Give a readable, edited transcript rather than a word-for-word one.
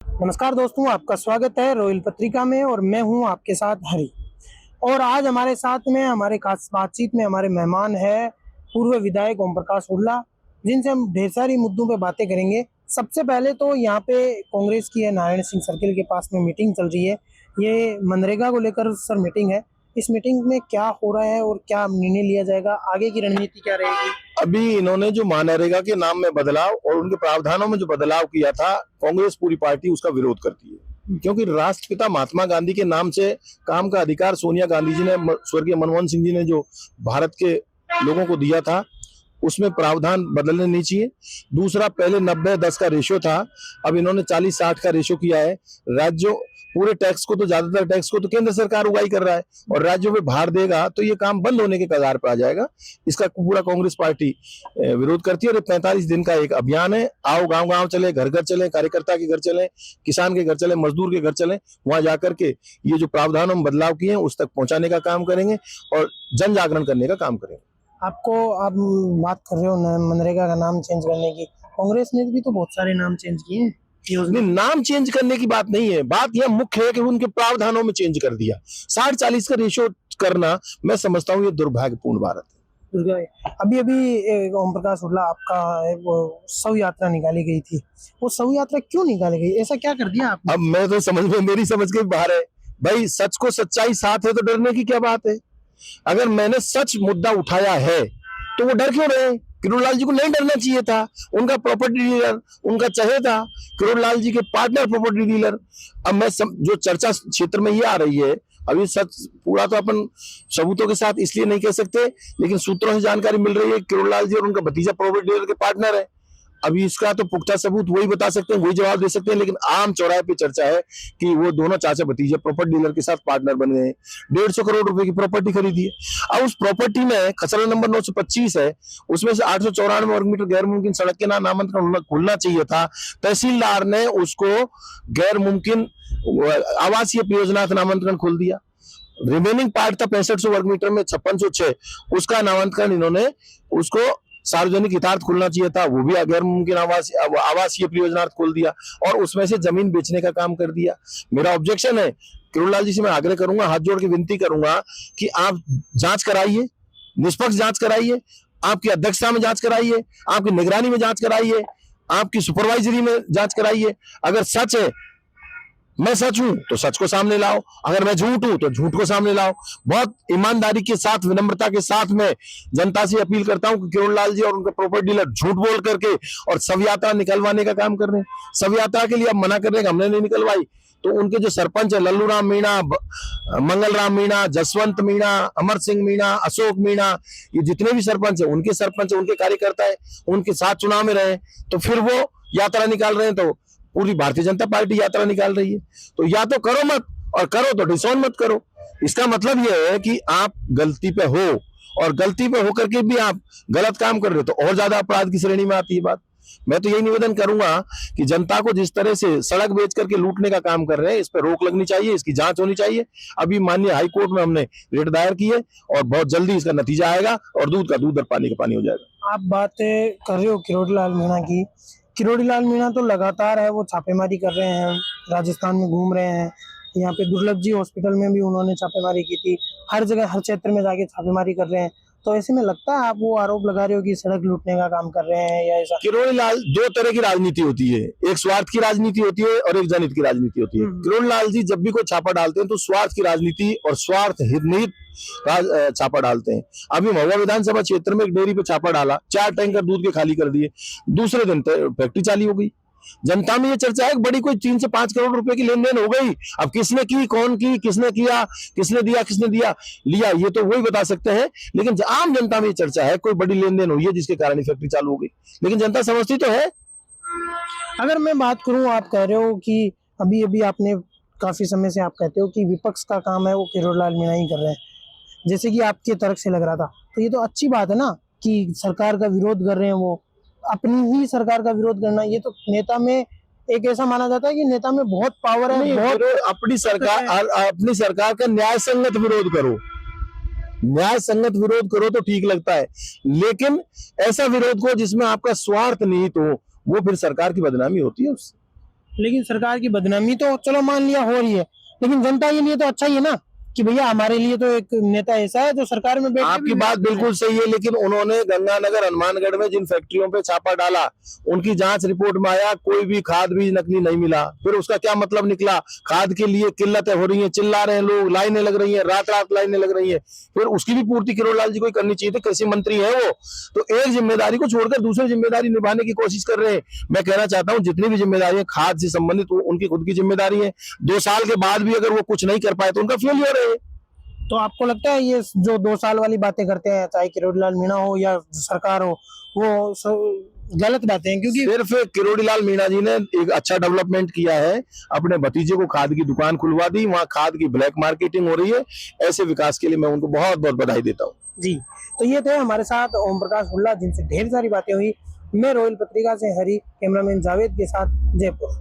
नमस्कार दोस्तों, आपका स्वागत है रॉयल पत्रिका में और मैं हूं आपके साथ हरी। और आज हमारे साथ में हमारे खास बातचीत में हमारे मेहमान है पूर्व विधायक ओम प्रकाश हुड्डा, जिनसे हम ढेर सारी मुद्दों पे बातें करेंगे। सबसे पहले तो यहाँ पे कांग्रेस की है नारायण सिंह सर्किल के पास में मीटिंग चल रही है। ये मनरेगा को लेकर सर मीटिंग है। इस मीटिंग में क्या हो रहा है और क्या निर्णय लिया जाएगा, आगे की रणनीति क्या रहेगी? अभी इन्होंने जो मनरेगा के नाम में बदलाव और उनके प्रावधानों में जो बदलाव किया था, कांग्रेस पूरी पार्टी उसका विरोध करती है। क्योंकि राष्ट्रपिता महात्मा गांधी के नाम से काम का अधिकार सोनिया गांधी जी ने, स्वर्गीय मनमोहन सिंह जी ने जो भारत के लोगों को दिया था, उसमें प्रावधान बदलने नहीं चाहिए। दूसरा, पहले 90-10 का रेशो था, अब इन्होंने 40-60 का रेशो किया है। राज्यों पूरे टैक्स को तो, ज्यादातर टैक्स को तो केंद्र सरकार उगाही कर रहा है और राज्यों में भार देगा तो ये काम बंद होने के कगार पर आ जाएगा। इसका पूरा कांग्रेस पार्टी विरोध करती है और 45 दिन का एक अभियान है। आओ गांव गांव चले, घर घर चले, कार्यकर्ता के घर चले, किसान के घर चले, मजदूर के घर चले, वहां जाकर के ये जो प्रावधानों में बदलाव किए हैं उस तक पहुंचाने का काम करेंगे और जन जागरण करने का काम करेंगे। आप बात कर रहे हो मनरेगा का नाम चेंज करने की। कांग्रेस ने भी तो बहुत सारे नाम चेंज किए हैं। नहीं, नाम चेंज करने की बात नहीं है, बात यह मुख्य है कि उनके प्रावधानों में चेंज कर दिया। 60-40 का रेशो करना मैं समझता हूँ ये दुर्भाग्यपूर्ण भारत है। अभी ओम प्रकाश हुड्डा आपका वो शव यात्रा निकाली गई थी, वो शव यात्रा क्यों निकाली गई, ऐसा क्या कर दिया आपने? अब मैं तो समझ में, मेरी समझ के बाहर है भाई। सच को सच्चाई साथ है तो डरने की क्या बात है। अगर मैंने सच मुद्दा उठाया है तो वो डर क्यों रहे? किरोड़ लाल जी को नहीं डरना चाहिए था। उनका प्रॉपर्टी डीलर उनका चहेता, किरोड़ लाल जी के पार्टनर प्रॉपर्टी डीलर। अब मैं जो चर्चा क्षेत्र में ये आ रही है, अभी सच पूरा तो अपन सबूतों के साथ इसलिए नहीं कह सकते, लेकिन सूत्रों से जानकारी मिल रही है किरोड़ लाल जी और उनका भतीजा प्रॉपर्टी डीलर के पार्टनर है। अभी इसका तो पुख्ता सबूत वही बता सकते हैं, वही जवाब दे सकते हैं, लेकिन आम चौराहे पे चर्चा है कि वो दोनों चाचा भतीजे प्रॉपर्टी डीलर के साथ पार्टनर बन गए। 150 करोड़ रुपए की प्रॉपर्टी खरीदी है। अब उस प्रॉपर्टी में खसरा नंबर 925 है, उसमें से 894 वर्ग मीटर गैर मुमकिन सड़क के नाम नामांकन खुलना चाहिए था। तहसीलदार ने उसको गैर मुमकिन आवासीय परियोजना का नामांकन खोल दिया। रिमेनिंग पार्ट था 6500 वर्ग मीटर में 5606, उसका नामांकन इन्होंने उसको सार्वजनिक हितार्थ खुलना चाहिए था, वो भी गैर मुमकिन आवासीय परियोजना खोल दिया और उसमें से जमीन बेचने का काम कर दिया। मेरा ऑब्जेक्शन है, किरोड़ लाल जी से मैं आग्रह करूंगा, हाथ जोड़ के विनती करूंगा कि आप जांच कराइए, निष्पक्ष जांच कराइए, आपकी अध्यक्षता में जांच कराइए, आपकी निगरानी में जांच कराइए, आपकी सुपरवाइजरी में जांच कराइए। अगर सच है, मैं सच हूं तो सच को सामने लाओ, अगर मैं झूठ हूं तो झूठ को सामने लाओ। बहुत ईमानदारी के साथ, विनम्रता के साथ मैं जनता से अपील करता हूं कि किरोड़ लाल जी और उनके प्रॉपर्टी डीलर झूठ बोल करके और शव यात्रा निकलवाने का काम कर रहे हैं। शव यात्रा के लिए अब मना कर रहे हैं, हमने नहीं निकलवाई, तो उनके जो सरपंच है लल्लू राम मीणा, मंगल राम मीणा, जसवंत मीणा, अमर सिंह मीणा, अशोक मीणा, ये जितने भी सरपंच है, उनके कार्यकर्ता है, उनके साथ चुनाव में रहे, तो फिर वो यात्रा निकाल रहे हैं, तो पूरी भारतीय जनता पार्टी यात्रा निकाल रही है। तो या तो करो मत, और करो तो डिसोन मत करो। इसका मतलब यह है कि आप गलती पे हो और गलती पे होकर के भी आप गलत काम कर रहे हो, तो और ज्यादा अपराध की श्रेणी में आती है बात। मैं तो यही निवेदन करूंगा कि जनता को जिस तरह से सड़क बेच करके लूटने का काम कर रहे हैं, इस पर रोक लगनी चाहिए, इसकी जांच होनी चाहिए। अभी माननीय हाई कोर्ट में हमने रिट दायर की है और बहुत जल्दी इसका नतीजा आएगा और दूध का दूध और पानी का पानी हो जाएगा। आप बात कर रहे हो किरोड़ी लाल मीणा की। किरोड़ी लाल मीणा तो लगातार है वो छापेमारी कर रहे हैं, राजस्थान में घूम रहे हैं। यहाँ पे दुर्लभ जी हॉस्पिटल में भी उन्होंने छापेमारी की थी, हर जगह हर क्षेत्र में जाके छापेमारी कर रहे हैं। तो ऐसे में लगता है आप वो आरोप लगा रहे हो कि सड़क लूटने का काम कर रहे हैं या ऐसा? किरोड़ी लाल, दो तरह की राजनीति होती है, एक स्वार्थ की राजनीति होती है और एक जनहित की राजनीति होती है। किरोड़ी लाल जी जब भी कोई छापा डालते हैं तो स्वार्थ की राजनीति और स्वार्थ हित छापा डालते हैं। अभी महुआ विधानसभा क्षेत्र में एक डेयरी पे छापा डाला, 4 टैंकर दूध के खाली कर दिए, दूसरे दिन फैक्ट्री चालू हो गई। जनता में ये चर्चा है कि बड़ी कोई 3 से 5 करोड़ रुपए की लेन देन हो गई। अब किसने की, कौन की, किसने किया, किसने दिया लिया, ये तो वही बता सकते हैं। लेकिन आम जनता में ये चर्चा है कोई बड़ी लेन देन हुई है जिसके कारण फैक्ट्री चालू हो गई, लेकिन जनता समझती तो है। अगर मैं बात करूं, आप कह रहे हो कि अभी आपने काफी समय से आप कहते हो कि विपक्ष का काम है वो किरोड़ी लाल मीणा ही कर रहे हैं, जैसे कि आपके तर्क से लग रहा था, तो ये तो अच्छी बात है ना कि सरकार का विरोध कर रहे हैं। वो अपनी ही सरकार का विरोध करना, ये तो नेता में एक ऐसा माना जाता है कि नेता में बहुत पावर है। बहुत अपनी सरकार का न्याय संगत विरोध करो, न्याय संगत विरोध करो तो ठीक लगता है, लेकिन ऐसा विरोध को जिसमें आपका स्वार्थ निहित हो, वो फिर सरकार की बदनामी होती है उससे। लेकिन सरकार की बदनामी तो चलो मान लिया हो रही है, लेकिन जनता के लिए तो अच्छा ही है ना कि भैया हमारे लिए तो एक नेता ऐसा है जो सरकार में बैठ के आपकी भी बात बिल्कुल सही है, लेकिन उन्होंने गंगानगर हनुमानगढ़ में जिन फैक्ट्रियों पे छापा डाला, उनकी जांच रिपोर्ट में आया कोई भी खाद बीज नकली नहीं मिला। फिर उसका क्या मतलब निकला? खाद के लिए किल्लतें हो रही हैं, चिल्ला रहे हैं लोग, लाइनें लग रही हैं, रात रात लाइनें लग रही हैं। फिर उसकी भी पूर्ति किरोड़लाल जी को ही करनी चाहिए थी, कृषि मंत्री है वो। तो एक जिम्मेदारी को छोड़कर दूसरी जिम्मेदारी निभाने की कोशिश कर रहे हैं। मैं कहना चाहता हूँ जितनी भी जिम्मेदारी है खाद से संबंधित, वो उनकी खुद की जिम्मेदारी है। 2 साल के बाद भी अगर वो कुछ नहीं कर पाए तो उनका फेलियर है। तो आपको लगता है ये जो 2 साल वाली बातें करते हैं, चाहे किरोड़ीलाल मीणा हो या सरकार हो, वो गलत बातें हैं? क्योंकि सिर्फ किरोड़ीलाल मीणा जी ने एक अच्छा डेवलपमेंट किया है, अपने भतीजे को खाद की दुकान खुलवा दी, वहां खाद की ब्लैक मार्केटिंग हो रही है। ऐसे विकास के लिए मैं उनको बहुत बहुत बधाई देता हूँ। जी, तो ये थे हमारे साथ ओम प्रकाश हुड्डा, जिनसे ढेर सारी बातें हुई। मैं रॉयल पत्रिका से हरी, कैमरामैन जावेद के साथ, जयपुर।